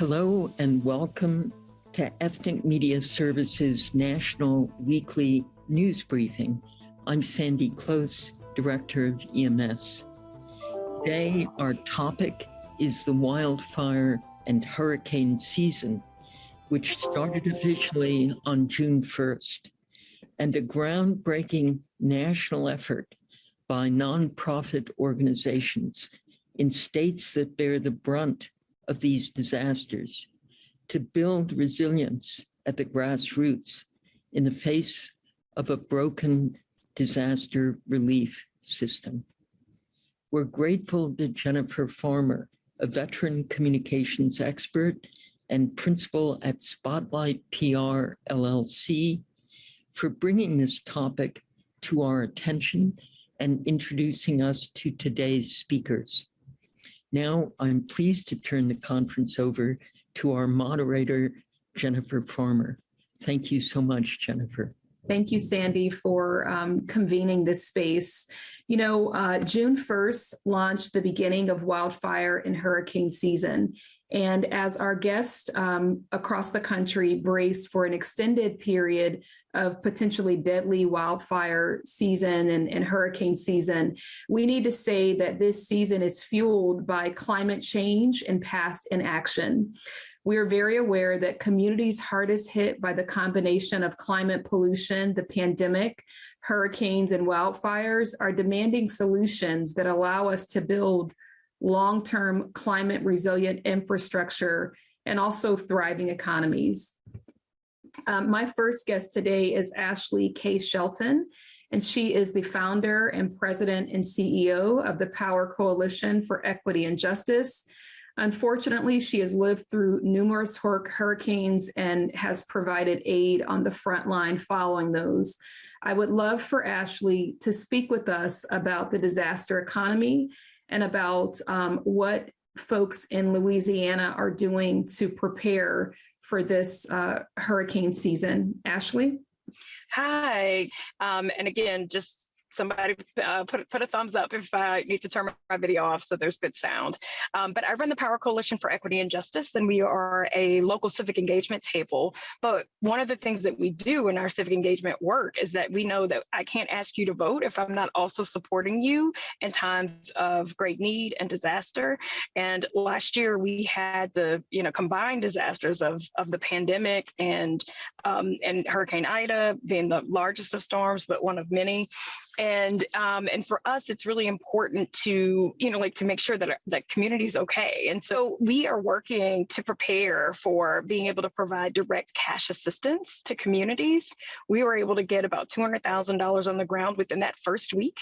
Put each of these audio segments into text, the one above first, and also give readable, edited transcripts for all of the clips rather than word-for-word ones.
Hello and welcome to FNX Media Services National Weekly News Briefing. I'm Sandy Close, Director of EMS. Today, our topic is the wildfire and hurricane season, which started officially on June 1st, and a groundbreaking national effort by nonprofit organizations in states that bear the brunt of these disasters to build resilience at the grassroots in the face of a broken disaster relief system. We're grateful to Jennifer Farmer, a veteran communications expert and principal at Spotlight PR LLC, for bringing this topic to our attention and introducing us to today's speakers. Now, I'm pleased to turn the conference over to our moderator, Jennifer Farmer. Thank you so much, Jennifer. Thank you, Sandy, for convening this space. You know, June 1st launched the beginning of wildfire and hurricane season. And as our guests across the country brace for an extended period of potentially deadly wildfire season and hurricane season, we need to say that this season is fueled by climate change and past inaction. We are very aware that communities hardest hit by the combination of climate pollution, the pandemic, hurricanes, and wildfires are demanding solutions that allow us to build long-term climate resilient infrastructure and also thriving economies. My first guest today is Ashley K. Shelton, and she is the founder and president and CEO of the Power Coalition for Equity and Justice. Unfortunately, she has lived through numerous hurricanes and has provided aid on the front line following those. I would love for Ashley to speak with us about the disaster economy and about what folks in Louisiana are doing to prepare for this hurricane season. Ashley? Hi, and again, just somebody put a thumbs up if I need to turn my video off so there's good sound. But I run the Power Coalition for Equity and Justice, and we are a local civic engagement table. But one of the things that we do in our civic engagement work is that we know that I can't ask you to vote if I'm not also supporting you in times of great need and disaster. And last year we had the combined disasters of the pandemic and Hurricane Ida being the largest of storms, but one of many. And for us, it's really important to, to make sure that that community's okay. And so we are working to prepare for being able to provide direct cash assistance to communities. We were able to get about $200,000 on the ground within that first week.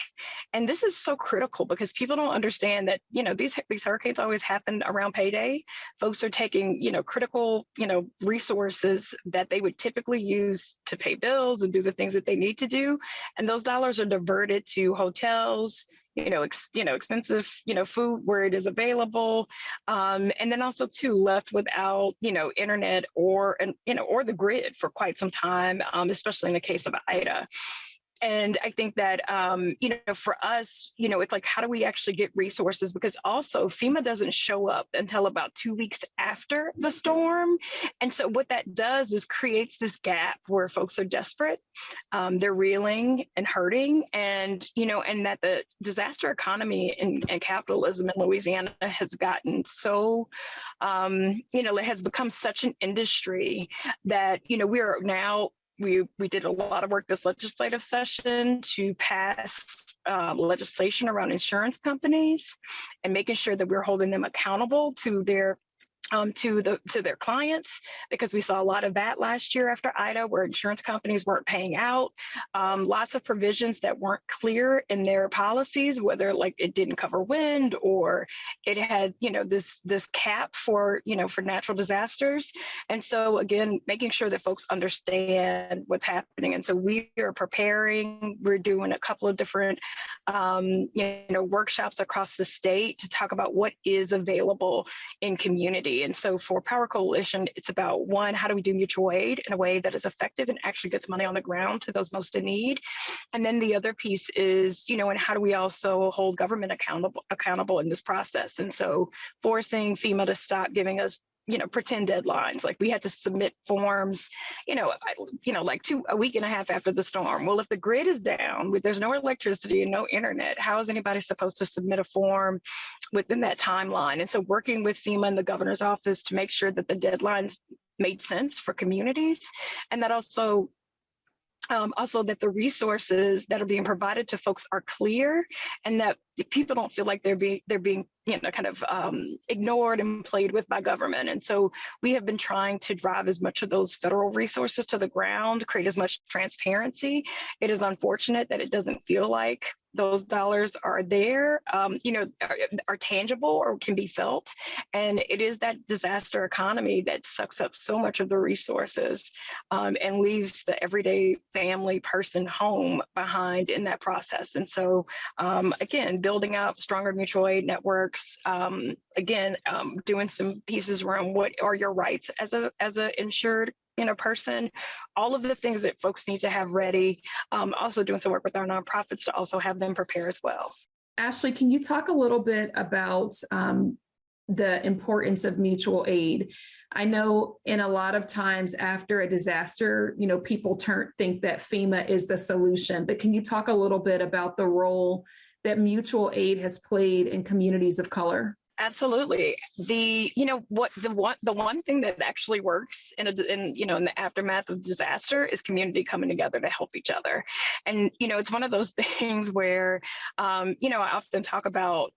And this is so critical because people don't understand that, these hurricanes always happen around payday. Folks are taking, critical, resources that they would typically use to pay bills and do the things that they need to do. And those dollars are diverted to hotels, expensive, food where it is available, and then also too left without, internet or the grid for quite some time, especially in the case of Ida. And I think that, for us, it's like, how do we actually get resources? Because also FEMA doesn't show up until about 2 weeks after the storm. And so what that does is creates this gap where folks are desperate, they're reeling and hurting, and that the disaster economy and capitalism in Louisiana has gotten so, it has become such an industry that, we are now, we did a lot of work this legislative session to pass legislation around insurance companies and making sure that we're holding them accountable to their their clients, because we saw a lot of that last year after Ida, where insurance companies weren't paying out. Lots of provisions that weren't clear in their policies, whether like it didn't cover wind or it had this cap for for natural disasters. And so again, making sure that folks understand what's happening. And so we are preparing. We're doing a couple of different workshops across the state to talk about what is available in community. And so for Power Coalition, it's about, one, how do we do mutual aid in a way that is effective and actually gets money on the ground to those most in need? And then the other piece is, and how do we also hold government accountable in this process? And so forcing FEMA to stop giving us pretend deadlines. Like we had to submit forms, like a week and a half after the storm. Well, if the grid is down, there's no electricity and no internet, how is anybody supposed to submit a form within that timeline? And so working with FEMA and the governor's office to make sure that the deadlines made sense for communities, and that also that the resources that are being provided to folks are clear, and that people don't feel like they're being kind of ignored and played with by government. And so we have been trying to drive as much of those federal resources to the ground, create as much transparency. It is unfortunate that it doesn't feel like those dollars are there, are tangible or can be felt. And it is that disaster economy that sucks up so much of the resources and leaves the everyday family person home behind in that process. And so, again, building out stronger mutual aid networks, doing some pieces around what are your rights as a insured person, all of the things that folks need to have ready. Also doing some work with our nonprofits to also have them prepare as well. Ashley, can you talk a little bit about the importance of mutual aid? I know in a lot of times after a disaster, people think that FEMA is the solution, but can you talk a little bit about the role that mutual aid has played in communities of color? Absolutely. The one thing that actually works in the aftermath of disaster is community coming together to help each other. And it's one of those things where I often talk about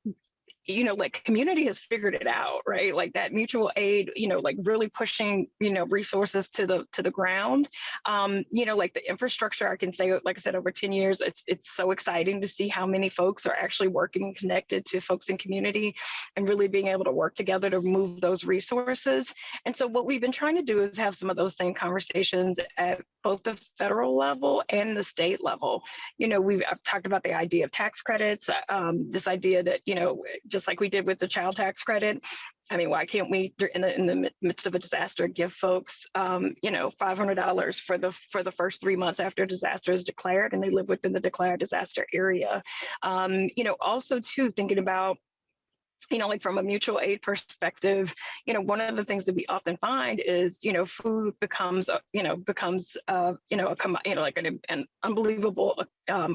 like community has figured it out, right? Like that mutual aid, like really pushing, resources to the ground. Like the infrastructure, I can say, like I said, over 10 years, it's so exciting to see how many folks are actually working and connected to folks in community and really being able to work together to move those resources. And so what we've been trying to do is have some of those same conversations at both the federal level and the state level. I've talked about the idea of tax credits, this idea that, just like we did with the child tax credit. I mean, why can't we, in the midst of a disaster, give folks, $500 for the first 3 months after a disaster is declared and they live within the declared disaster area? Also, too, thinking about like from a mutual aid perspective, one of the things that we often find is, food becomes, like an unbelievable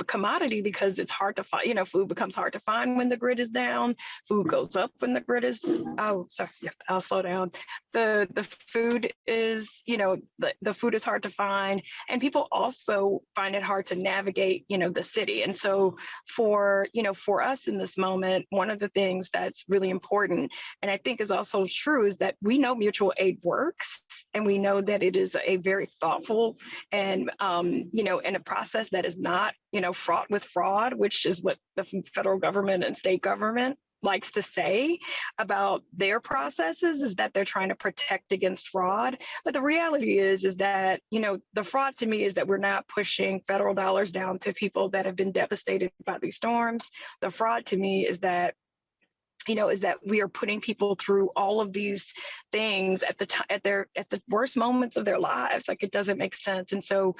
commodity because it's hard to find, food becomes hard to find when the grid is down. Food goes up when the grid is, I'll slow down. The food is, the food is hard to find, and people also find it hard to navigate, the city. And so for us in this moment, one of the things that's really important, and I think is also true, is that we know mutual aid works, and we know that it is a very thoughtful and and a process that is not fraught with fraud, which is what the federal government and state government likes to say about their processes, is that they're trying to protect against fraud. But the reality is that, the fraud to me is that we're not pushing federal dollars down to people that have been devastated by these storms. The fraud to me is that we are putting people through all of these things at the worst moments of their lives. Like, it doesn't make sense. And so,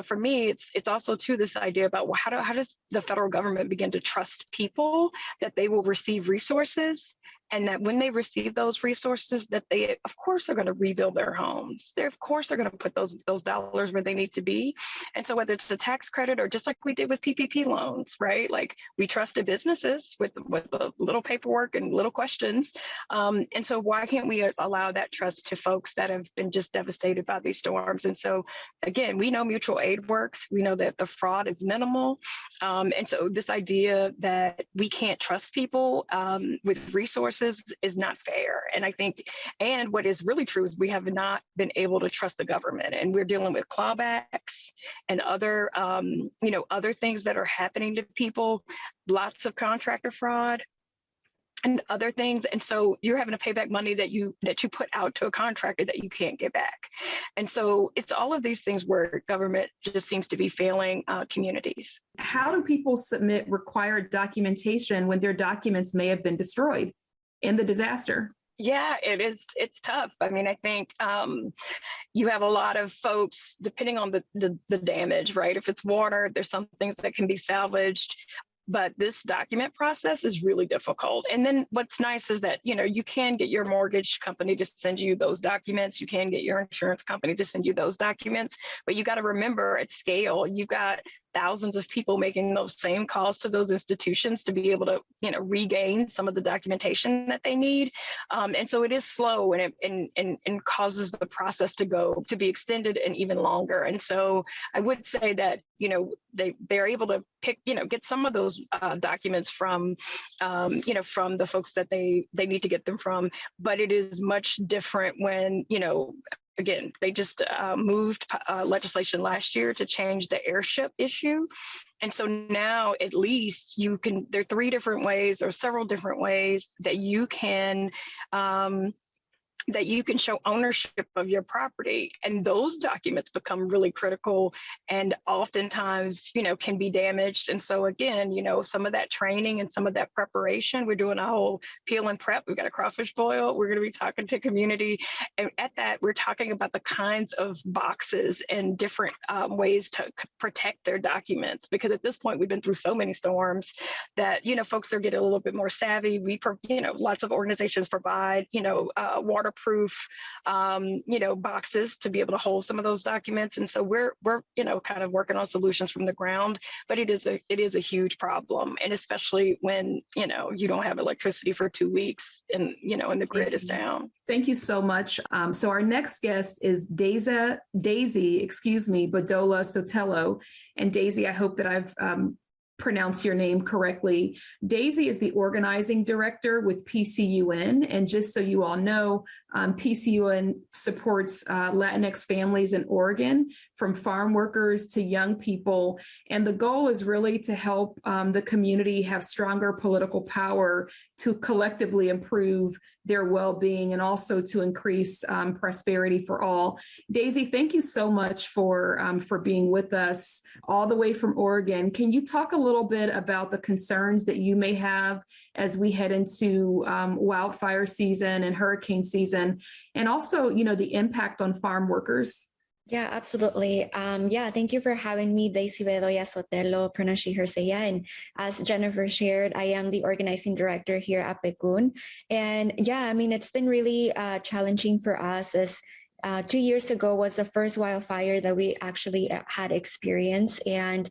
for me, it's also too this idea about, well, how does the federal government begin to trust people that they will receive resources, and that when they receive those resources, that they, of course, are going to rebuild their homes. Of course, they're going to put those dollars where they need to be. And so whether it's a tax credit or just like we did with PPP loans, right? Like, we trusted businesses with a little paperwork and little questions. And so why can't we allow that trust to folks that have been just devastated by these storms? And so, again, we know mutual aid works. We know that the fraud is minimal. And so this idea that we can't trust people with resources is not fair. And I think, and what is really true is we have not been able to trust the government, and we're dealing with clawbacks and other, other things that are happening to people, lots of contractor fraud and other things. And so you're having to pay back money that you put out to a contractor that you can't get back. And so it's all of these things where government just seems to be failing communities. How do people submit required documentation when their documents may have been destroyed in the disaster? Yeah, it is. It's tough. I mean, I think you have a lot of folks, depending on the damage, right? If it's water, there's some things that can be salvaged. but this document process is really difficult. And then what's nice is that, you can get your mortgage company to send you those documents. You can get your insurance company to send you those documents, but you got to remember at scale, you've got thousands of people making those same calls to those institutions to be able to, regain some of the documentation that they need. And so it is slow, and it causes the process to be extended and even longer. And so I would say that, they're able to get some of those documents from, from the folks that they need to get them from, but it is much different when, again, they just moved legislation last year to change the airship issue. And so now at least there are three different ways or several different ways that you can show ownership of your property. And those documents become really critical and oftentimes, can be damaged. And so again, some of that training and some of that preparation, we're doing a whole peel and prep. We've got a crawfish boil. We're going to be talking to community. And at that, we're talking about the kinds of boxes and different ways to protect their documents. Because at this point, we've been through so many storms that, folks are getting a little bit more savvy. Lots of organizations provide, waterproof boxes to be able to hold some of those documents. And so we're kind of working on solutions from the ground, but it is a huge problem. And especially when, you don't have electricity for 2 weeks and the grid is down. Thank you so much. So our next guest is Daisy, Badola Sotelo. And Daisy, I hope that I've pronounce your name correctly. Daisy is the organizing director with PCUN. And just so you all know, PCUN supports Latinx families in Oregon, from farm workers to young people. And the goal is really to help the community have stronger political power to collectively improve their well-being and also to increase prosperity for all. Daisy, thank you so much for being with us all the way from Oregon. Can you talk a little bit about the concerns that you may have as we head into wildfire season and hurricane season, and also, the impact on farm workers? Yeah, absolutely. Thank you for having me, Daisy Bedoya Sotelo, pronounced Herseya. And as Jennifer shared, I am the organizing director here at PECUN. And it's been really challenging for us as 2 years ago was the first wildfire that we actually had experienced. And,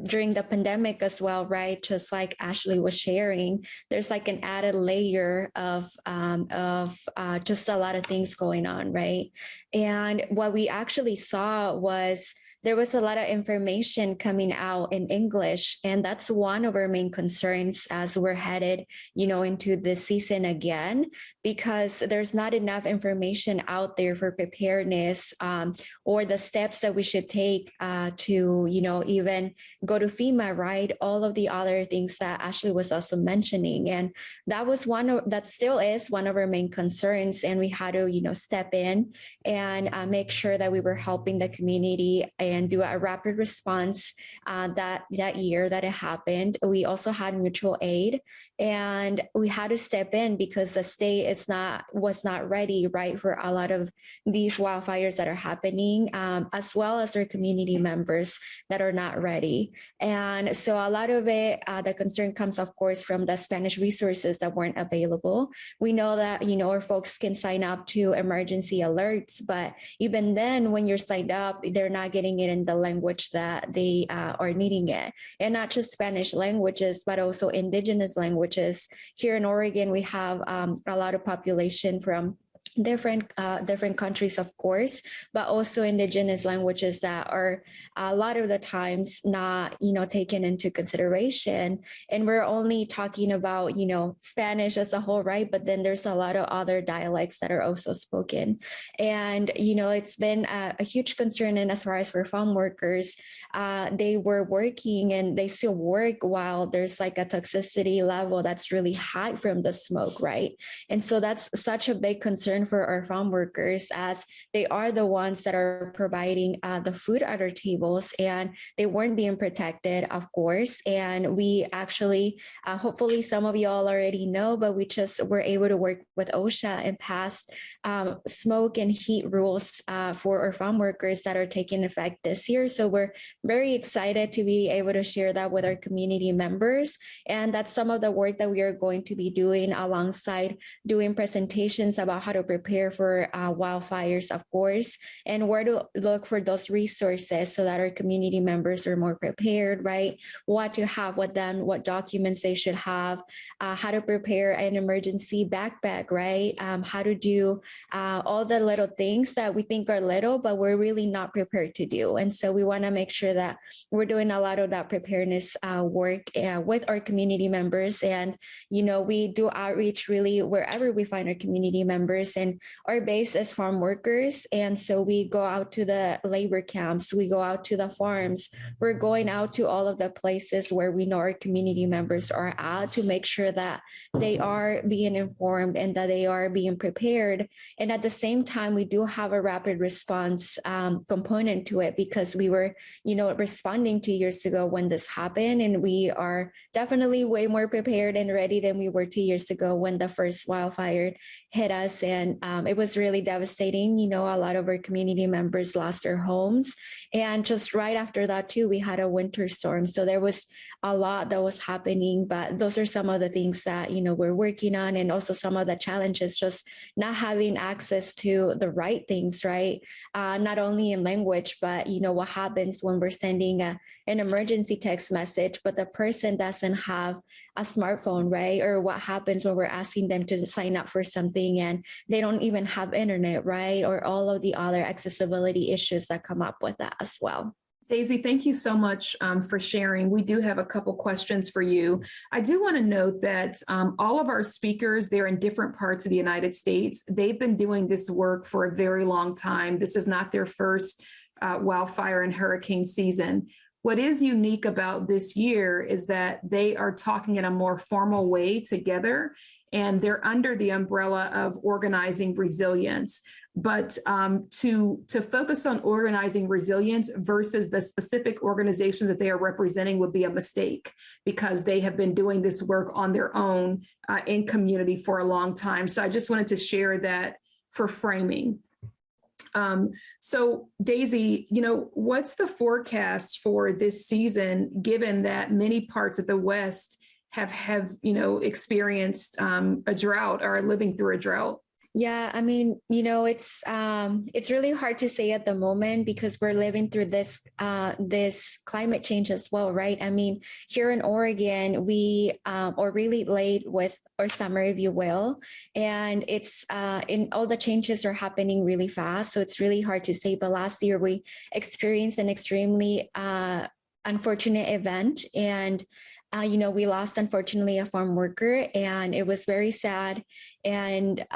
during the pandemic as well, right? Just like Ashley was sharing, there's like an added layer of just a lot of things going on, right? And what we actually saw was there was a lot of information coming out in English, and that's one of our main concerns as we're headed, into this season again, because there's not enough information out there for preparedness or the steps that we should take to, even go to FEMA, right? All of the other things that Ashley was also mentioning, and that still is one of our main concerns, and we had to, step in and make sure that we were helping the community and do a rapid response that year that it happened. We also had mutual aid, and we had to step in because the state was not ready, right, for a lot of these wildfires that are happening, as well as their community members that are not ready. And so a lot of it, the concern comes, of course, from the Spanish resources that weren't available. We know that, our folks can sign up to emergency alerts, but even then, when you're signed up, they're not getting it in the language that they are needing it. And not just Spanish languages, but also indigenous languages. Here in Oregon, we have a lot of population from different countries, of course, but also indigenous languages that are a lot of the times not, taken into consideration. And we're only talking about, Spanish as a whole, right? But then there's a lot of other dialects that are also spoken. And, it's been a huge concern. And as far as for farm workers, they were working and they still work while there's like a toxicity level that's really high from the smoke, right? And so that's such a big concern concern for our farm workers, as they are the ones that are providing the food at our tables, and they weren't being protected, of course. And we actually, hopefully some of you all already know, but we just were able to work with OSHA and passed smoke and heat rules for our farm workers that are taking effect this year. So we're very excited to be able to share that with our community members. And that's some of the work that we are going to be doing alongside doing presentations about how to prepare for wildfires, of course, and where to look for those resources so that our community members are more prepared, right? What to have with them, what documents they should have, how to prepare an emergency backpack, right? How to do all the little things that we think are little, but we're really not prepared to do. And so we want to make sure that we're doing a lot of that preparedness work with our community members. And, we do outreach really wherever we find our community members, and our base is farm workers. And so we go out to the labor camps, we go out to the farms, we're going out to all of the places where we know our community members are at to make sure that they are being informed and that they are being prepared. And at the same time, we do have a rapid response component to it, because we were, responding 2 years ago when this happened, and we are definitely way more prepared and ready than we were 2 years ago when the first wildfire hit us. And it was really devastating. A lot of our community members lost their homes. And just right after that, too, we had a winter storm. So there was a lot that was happening, but those are some of the things that, we're working on. And also some of the challenges, just not having access to the right things, right? Not only in language, but, what happens when we're sending an emergency text message, but the person doesn't have a smartphone, right? Or what happens when we're asking them to sign up for something and they don't even have internet, right? Or all of the other accessibility issues that come up with that as well. Daisy, thank you so much for sharing. We do have a couple questions for you. I do want to note that all of our speakers, they're in different parts of the United States. They've been doing this work for a very long time. This is not their first wildfire and hurricane season. What is unique about this year is that they are talking in a more formal way together, and they're under the umbrella of organizing resilience. But to focus on organizing resilience versus the specific organizations that they are representing would be a mistake, because they have been doing this work on their own in community for a long time. So I just wanted to share that for framing. So Daisy, what's the forecast for this season, given that many parts of the West have experienced a drought or are living through a drought? Yeah, I mean, it's really hard to say at the moment, because we're living through this climate change as well, right? I mean, here in Oregon, we are really late with our summer, if you will, and it's in all the changes are happening really fast, so it's really hard to say. But last year we experienced an extremely unfortunate event, and we lost, unfortunately, a farm worker, and it was very sad. And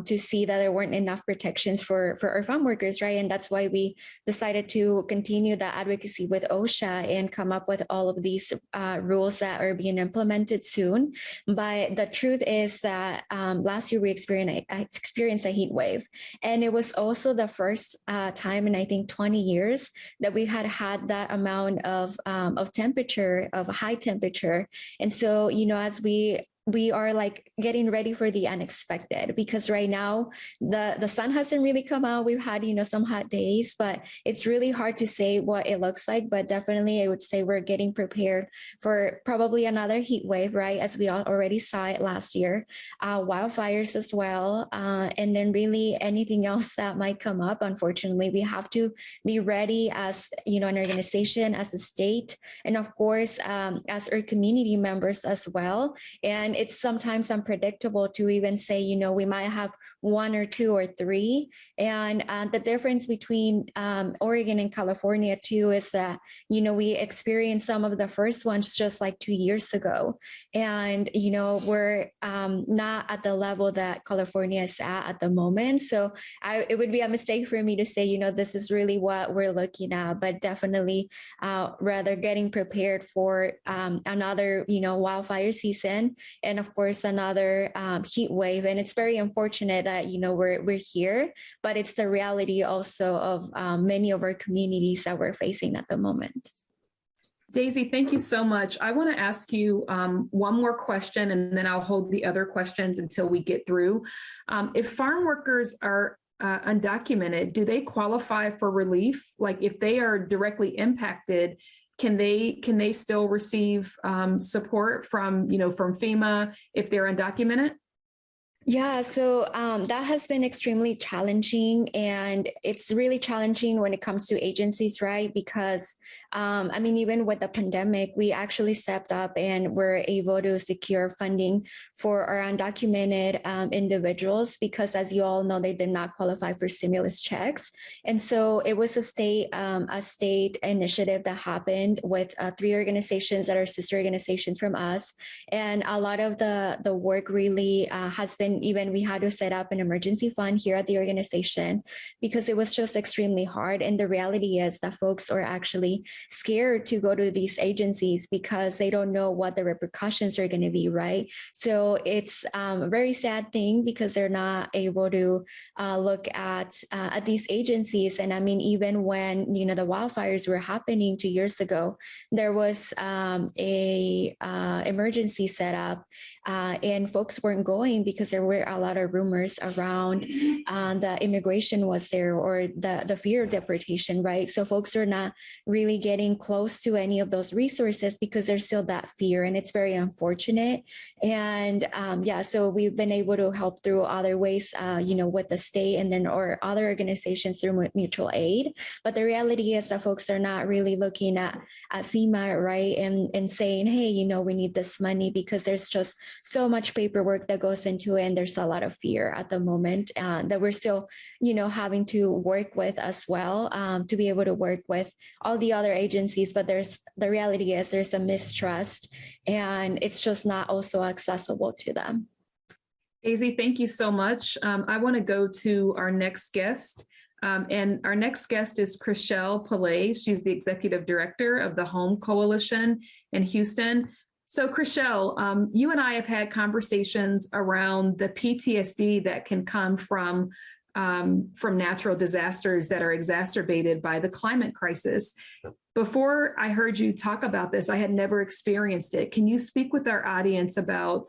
to see that there weren't enough protections for our farm workers, right? And that's why we decided to continue the advocacy with OSHA and come up with all of these rules that are being implemented soon. But the truth is that last year we experienced a heat wave, and it was also the first time in, I think, 20 years that we had that amount of temperature, of high temperature. And so, as we are like getting ready for the unexpected, because right now the sun hasn't really come out. We've had, some hot days, but it's really hard to say what it looks like. But definitely I would say we're getting prepared for probably another heat wave, right? As we already saw it last year, wildfires as well. And then really anything else that might come up. Unfortunately, we have to be ready as, an organization, as a state, and of course, as our community members as well. And it's sometimes unpredictable to even say, we might have one or two or three. And the difference between Oregon and California too is that, we experienced some of the first ones just like 2 years ago. And, we're not at the level that California is at the moment. So it would be a mistake for me to say, this is really what we're looking at, but definitely rather getting prepared for another, wildfire season. and of course another heat wave. And it's very unfortunate that, we're here, but it's the reality also of many of our communities that we're facing at the moment. Daisy, thank you so much. I want to ask you one more question, and then I'll hold the other questions until we get through. If farm workers are undocumented, do they qualify for relief? Like if they are directly impacted, can they still receive support from FEMA if they're undocumented? Yeah, so that has been extremely challenging, and it's really challenging when it comes to agencies, right? Because even with the pandemic, we actually stepped up and were able to secure funding for our undocumented individuals, because as you all know, they did not qualify for stimulus checks. And so it was a state initiative that happened with 3 organizations that are sister organizations from us. And a lot of the work really has been, even we had to set up an emergency fund here at the organization because it was just extremely hard. And the reality is that folks are actually scared to go to these agencies because they don't know what the repercussions are going to be, right? So it's a very sad thing because they're not able to look at these agencies. And even when, the wildfires were happening 2 years ago, there was a emergency set up and folks weren't going because there were a lot of rumors around the immigration was there, or the fear of deportation, right? So folks are not really getting close to any of those resources because there's still that fear, and it's very unfortunate. And so we've been able to help through other ways, with the state and then or other organizations through mutual aid. But the reality is that folks are not really looking at FEMA, right, and saying, hey, we need this money, because there's just so much paperwork that goes into it, and there's a lot of fear at the moment that we're still, having to work with as well, to be able to work with all the other agencies. But the reality is there's a mistrust, and it's just not also accessible to them. Daisy, thank you so much. I want to go to our next guest. And our next guest is Chriselle Pillay. She's the executive director of the Home Coalition in Houston. So Chriselle, you and I have had conversations around the PTSD that can come from natural disasters that are exacerbated by the climate crisis. Before I heard you talk about this, I had never experienced it. Can you speak with our audience about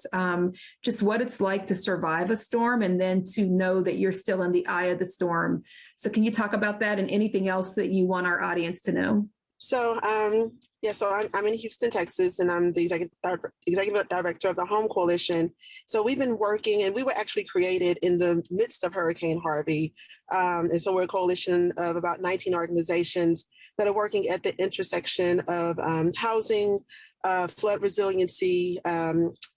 just what it's like to survive a storm and then to know that you're still in the eye of the storm? So can you talk about that and anything else that you want our audience to know? So, I'm in Houston, Texas, and I'm the executive director of the Home Coalition. So we've been working, and we were actually created in the midst of Hurricane Harvey. And so we're a coalition of about 19 organizations that are working at the intersection of housing, flood resiliency,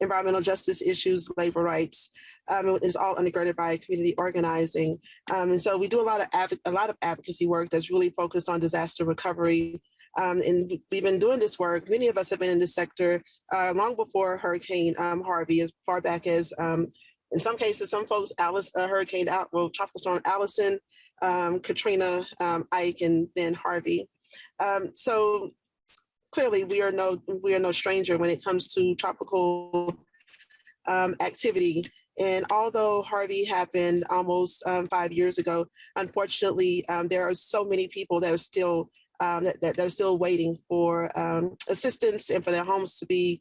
environmental justice issues, labor rights. It's all undergirded by community organizing. And so we do a lot of advocacy work that's really focused on disaster recovery. And we've been doing this work. Many of us have been in this sector long before Hurricane Harvey, as far back as, in some cases, some folks, Tropical Storm Allison, Katrina, Ike, and then Harvey. So clearly, we are no stranger when it comes to tropical activity. And although Harvey happened almost 5 years ago, unfortunately, there are so many people that are still that are still waiting for assistance and for their homes to be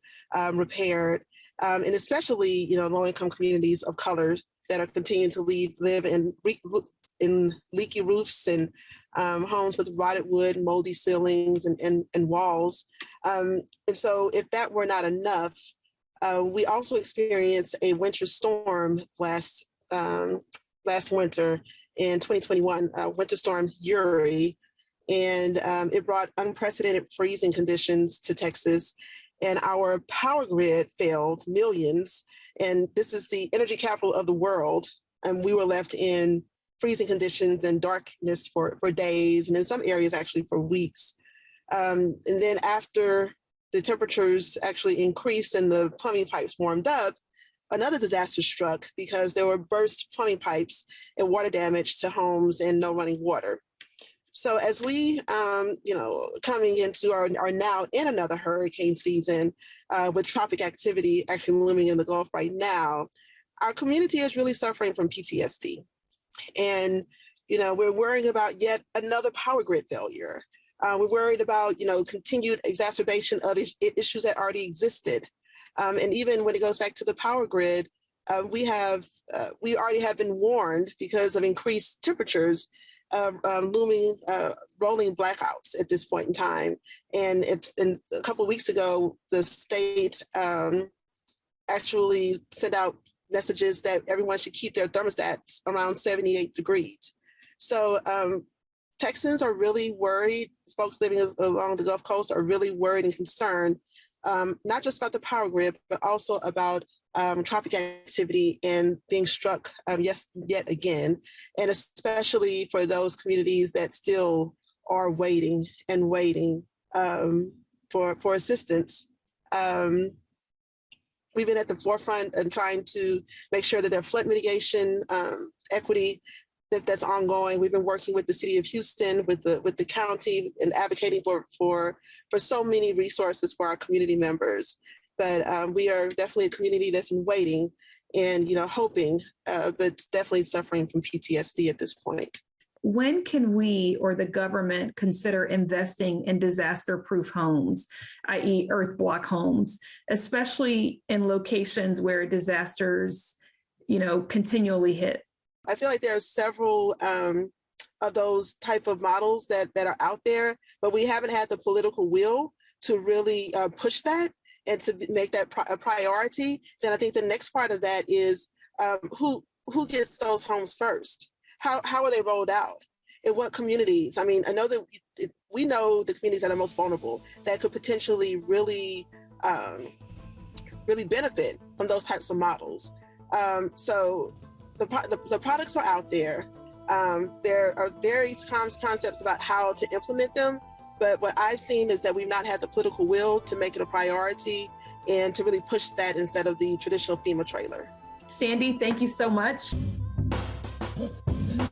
repaired, and especially low-income communities of color that are continuing to live in leaky roofs and homes with rotted wood, moldy ceilings, and walls. And so, if that were not enough, we also experienced a winter storm last winter in 2021, Winter Storm Uri. And it brought unprecedented freezing conditions to Texas, and our power grid failed millions. And this is the energy capital of the world. And we were left in freezing conditions and darkness for days, and in some areas actually for weeks. And then after the temperatures actually increased and the plumbing pipes warmed up, another disaster struck because there were burst plumbing pipes and water damage to homes and no running water. So as we, coming into our now in another hurricane season, with tropic activity actually looming in the Gulf right now, our community is really suffering from PTSD. And, we're worrying about yet another power grid failure. We're worried about, continued exacerbation of issues that already existed. And even when it goes back to the power grid, we already have been warned because of increased temperatures of looming rolling blackouts at this point in time. And a couple of weeks ago, the state actually sent out messages that everyone should keep their thermostats around 78 degrees. So Texans are really worried. Folks living along the Gulf Coast are really worried and concerned, not just about the power grid, but also about tropic activity and being struck yet again, and especially for those communities that still are waiting for assistance. We've been at the forefront and trying to make sure that their flood mitigation equity that's ongoing. We've been working with the city of Houston, with the county, and advocating for so many resources for our community members. But we are definitely a community that's in waiting and hoping, but definitely suffering from PTSD at this point. When can we or the government consider investing in disaster-proof homes, i.e. earth block homes, especially in locations where disasters, continually hit? I feel like there are several of those type of models that are out there, but we haven't had the political will to really push that and to make that a priority. Then I think the next part of that is who gets those homes first? How are they rolled out? In what communities? I mean, I know that we know the communities that are most vulnerable that could potentially really benefit from those types of models. So the products are out there. There are various concepts about how to implement them, but what I've seen is that we've not had the political will to make it a priority and to really push that instead of the traditional FEMA trailer. Sandy, thank you so much.